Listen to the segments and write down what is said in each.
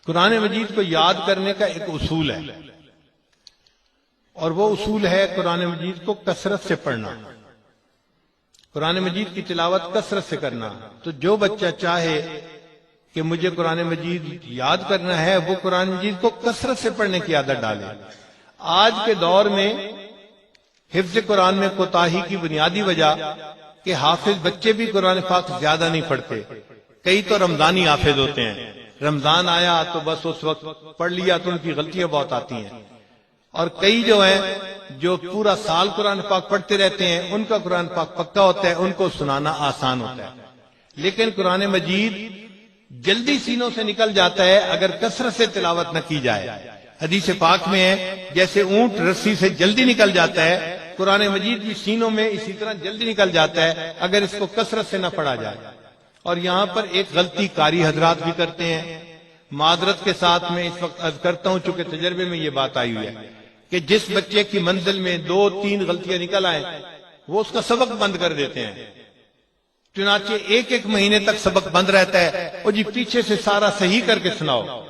قرآن مجید کو یاد کرنے کا ایک اصول ہے، اور وہ اصول ہے قرآن مجید کو کثرت سے پڑھنا، قرآن مجید کی تلاوت کثرت سے کرنا۔ تو جو بچہ چاہے کہ مجھے قرآن مجید یاد کرنا ہے، وہ قرآن مجید کو کثرت سے پڑھنے کی عادت ڈالے۔ آج کے دور میں حفظ قرآن میں کوتاہی کی بنیادی وجہ کہ حافظ بچے بھی قرآن پاک زیادہ نہیں پڑھتے، کئی تو رمضانی حافظ ہوتے ہیں، رمضان آیا تو بس اس وقت پڑھ لیا تو ان کی غلطیاں بہت آتی ہیں، اور کئی جو ہیں جو پورا سال قرآن پاک پڑھتے رہتے ہیں، ان کا قرآن پاک پکا ہوتا ہے، ان کو سنانا آسان ہوتا ہے۔ لیکن قرآن مجید جلدی سینوں سے نکل جاتا ہے اگر کثرت سے تلاوت نہ کی جائے۔ حدیث پاک میں ہے جیسے اونٹ رسی سے جلدی نکل جاتا ہے، قرآن مجید بھی سینوں میں اسی طرح جلدی نکل جاتا ہے اگر اس کو کثرت سے نہ پڑھا جائے۔ اور یہاں پر ایک غلطی قاری حضرات بھی کرتے ہیں، معذرت کے ساتھ میں اس وقت عرض کرتا ہوں چونکہ تجربے میں یہ بات آئی ہوئی ہے کہ جس بچے کی منزل میں 2-3 غلطیاں نکل آئیں وہ اس کا سبق بند کر دیتے ہیں، چنانچہ ایک مہینے تک سبق بند رہتا ہے، اور جی پیچھے سے سارا صحیح کر کے سناؤ۔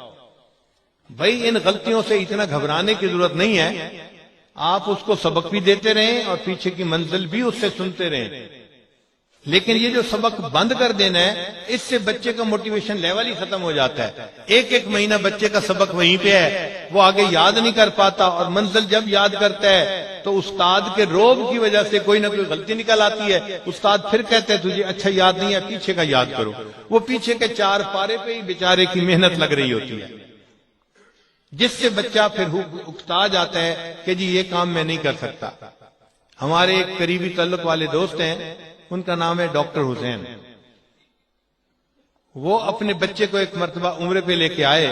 بھائی ان غلطیوں سے اتنا گھبرانے کی ضرورت نہیں ہے، آپ اس کو سبق بھی دیتے رہیں اور پیچھے کی منزل بھی اس سے سنتے رہیں، لیکن یہ جو سبق بند کر دینا ہے اس سے بچے کا موٹیویشن لیول ہی ختم ہو جاتا ہے۔ ایک مہینہ بچے کا سبق وہیں پہ ہے، وہ آگے یاد نہیں کر پاتا، اور منزل جب یاد کرتا ہے تو استاد کے روب کی وجہ سے کوئی نہ کوئی غلطی نکل آتی ہے، استاد پھر کہتے ہیں تجھے اچھا یاد نہیں ہے، پیچھے کا یاد کرو۔ وہ پیچھے کے 4 پارے پہ ہی بیچارے کی محنت لگ رہی ہوتی ہے، جس سے بچہ پھر اکتا جاتا ہے کہ جی یہ کام میں نہیں کر سکتا۔ ہمارے ایک قریبی تعلق والے دوست ہیں، ان کا نام ہے ڈاکٹر حسین۔ وہ اپنے بچے کو ایک مرتبہ عمرے پہ لے کے آئے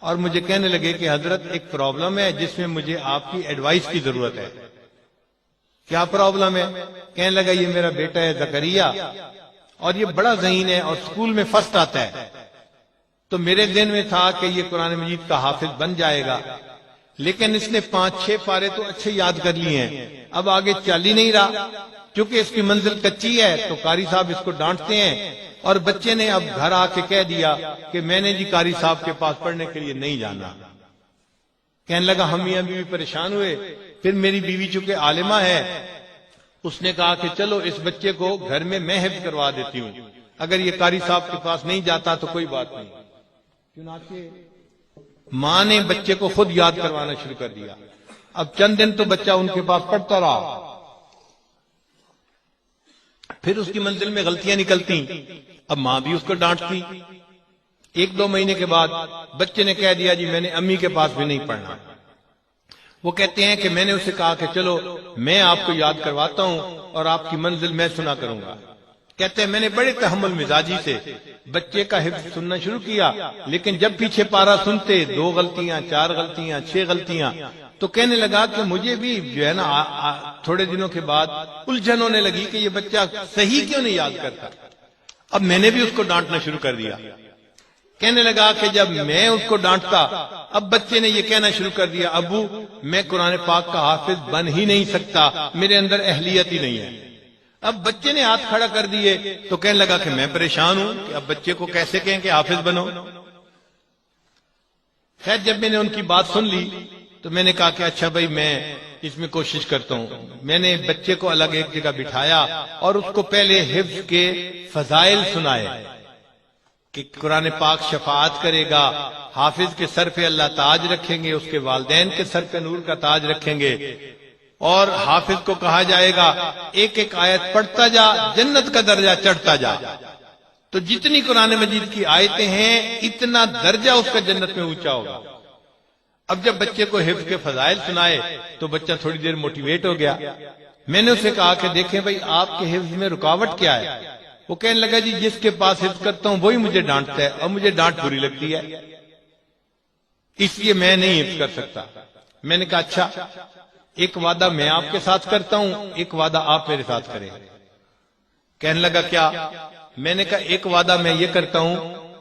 اور مجھے کہنے لگے کہ حضرت ایک پرابلم ہے جس میں مجھے آپ کی ایڈوائس کی ضرورت ہے۔ کیا پرابلم ہے؟ کہنے لگا یہ میرا بیٹا ہے زکریا، اور یہ بڑا ذہین ہے اور اسکول میں فرسٹ آتا ہے، تو میرے ذہن میں تھا کہ یہ قرآن مجید کا حافظ بن جائے گا، لیکن اس نے 5-6 پارے تو اچھے یاد کر لیے ہیں، اب آگے چل ہی نہیں رہا۔ چونکہ اس کی منزل کچی ہے تو قاری صاحب اس کو ڈانٹتے ہیں، اور بچے نے اب گھر آ کے کہہ دیا کہ میں نے جی قاری صاحب کے پاس پڑھنے کے لیے نہیں جانا۔ کہنے لگا ہم میاں بیوی پریشان ہوئے، پھر میری بیوی چونکہ عالمہ ہے اس نے کہا کہ چلو اس بچے کو گھر میں حفظ کروا دیتی ہوں، اگر یہ قاری صاحب کے پاس نہیں جاتا تو کوئی بات نہیں۔ چنانچہ ماں نے بچے کو خود یاد کروانا شروع کر دیا۔ اب چند دن تو بچہ ان کے پاس پڑھتا رہا، پھر اس کی منزل میں غلطیاں نکلتی، اب ماں بھی اس کو ڈانٹتی۔ 1-2 مہینے کے بعد بچے نے کہہ دیا جی میں نے امی کے پاس بھی نہیں پڑھنا۔ وہ کہتے ہیں کہ میں نے اسے کہا کہ چلو میں آپ کو یاد کرواتا ہوں اور آپ کی منزل میں سنا کروں گا۔ کہتے ہیں میں نے بڑے تحمل مزاجی سے بچے کا حفظ سننا شروع کیا، لیکن جب پیچھے پارا سنتے 2 غلطیاں 4 غلطیاں 6 غلطیاں، تو کہنے لگا کہ مجھے بھی جو ہے نا تھوڑے دنوں کے بعد الجھن ہونے لگی کہ یہ بچہ صحیح کیوں نہیں یاد کرتا۔ اب میں نے بھی اس کو ڈانٹنا شروع کر دیا۔ کہنے لگا کہ جب میں اس کو ڈانٹتا، اب بچے نے یہ کہنا شروع کر دیا ابو میں قرآن پاک کا حافظ بن ہی نہیں سکتا، میرے اندر اہلیت ہی نہیں ہے۔ اب بچے نے ہاتھ کھڑا کر دیے تو کہنے لگا کہ میں پریشان ہوں کہ اب بچے کو کیسے کہیں کہ حافظ بنو۔ خیر جب میں نے ان کی بات سن لی تو میں نے کہا کہ اچھا بھائی میں اس میں کوشش کرتا ہوں۔ میں نے بچے کو الگ ایک جگہ بٹھایا اور اس کو پہلے حفظ کے فضائل سنائے کہ قرآن پاک شفاعت کرے گا، حافظ کے سر پہ اللہ تاج رکھیں گے، اس کے والدین کے سر پہ نور کا تاج رکھیں گے، اور حافظ کو کہا جائے گا ایک آیت پڑھتا جا جنت کا درجہ چڑھتا جا۔ تو جتنی قرآن مجید کی آیتیں ہیں اتنا درجہ اس کا جنت میں اونچا ہوگا۔ اب جب بچے کو حفظ کے فضائل سنائے تو بچہ تھوڑی دیر موٹیویٹ ہو گیا۔ میں نے اسے کہا کہ دیکھیں بھائی آپ کے حفظ میں رکاوٹ کیا ہے؟ وہ کہنے لگا جی جس کے پاس حفظ کرتا ہوں وہی مجھے ڈانٹتا ہے اور مجھے ڈانٹ بری لگتی ہے، اس لیے میں نہیں حفظ کر سکتا۔ میں نے کہا اچھا ایک وعدہ میں آپ کے ساتھ کرتا ہوں، ایک وعدہ آپ میرے ساتھ کریں۔ کہنے لگا کیا؟ میں نے کہا ایک وعدہ میں یہ کرتا ہوں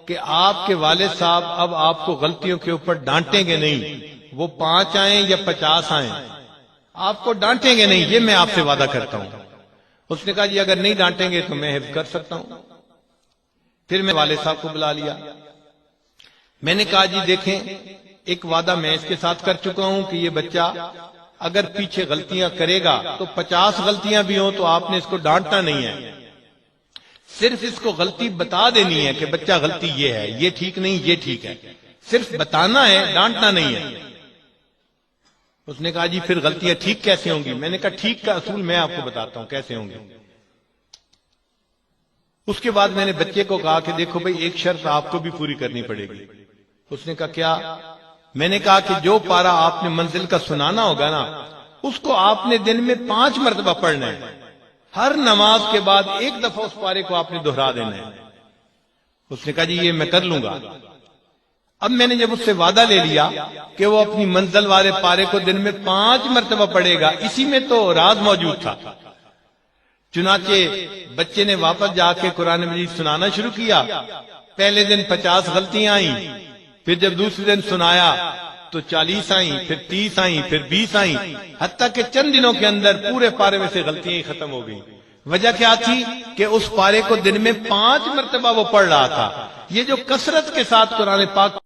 کہ آپ کے والد صاحب اب آپ کو غلطیوں کے اوپر ڈانٹیں گے نہیں، وہ 5 آئیں یا 50 آئیں آپ کو ڈانٹیں گے نہیں، یہ میں آپ سے وعدہ کرتا ہوں۔ اس نے کہا جی اگر نہیں ڈانٹیں گے تو میں حفظ کر سکتا ہوں۔ پھر میں والد صاحب کو بلا لیا، میں نے کہا جی دیکھیں ایک وعدہ میں اس کے ساتھ کر چکا ہوں کہ یہ بچہ اگر پیچھے غلطیاں کرے گا تو 50 غلطیاں بھی ہوں تو آپ نے اس کو ڈانٹنا نہیں ہے، صرف اس کو غلطی بتا دینی ہے کہ بچہ غلطی یہ ہے، یہ ٹھیک نہیں، یہ ٹھیک ہے، صرف بتانا ہے، ڈانٹنا نہیں ہے۔ اس نے کہا جی پھر غلطیاں ٹھیک کیسے ہوں گی؟ میں نے کہا ٹھیک کا اصول میں آپ کو بتاتا ہوں کیسے ہوں گے۔ اس کے بعد میں نے بچے کو کہا کہ دیکھو بھئی ایک شرط آپ کو بھی پوری کرنی پڑے گی۔ اس نے کہا کیا؟ میں نے کہا کہ جو پارا آپ نے منزل کا سنانا ہوگا نا اس کو آپ نے دن میں 5 مرتبہ پڑھنا ہے، ہر نماز کے بعد ایک دفعہ اس پارے کو آپ نے دہرا دینا ہے۔ اس نے کہا جی یہ میں کر لوں گا۔ اب میں نے جب اس سے وعدہ لے لیا کہ وہ اپنی منزل والے پارے کو دن میں 5 مرتبہ پڑھے گا، اسی میں تو راز موجود تھا۔ چنانچہ بچے نے واپس جا کے قرآن مجید سنانا شروع کیا۔ پہلے دن 50 غلطیاں آئیں، پھر جب دوسرے دن سنایا تو 40 آئیں، پھر 30 آئیں، پھر 20 آئیں، حتیٰ کہ چند دنوں کے اندر پورے پارے میں سے غلطیاں ہی ختم ہو گئیں۔ وجہ کیا تھی کہ اس پارے کو دن میں 5 مرتبہ وہ پڑھ رہا تھا۔ یہ جو کثرت کے ساتھ قرآن پاک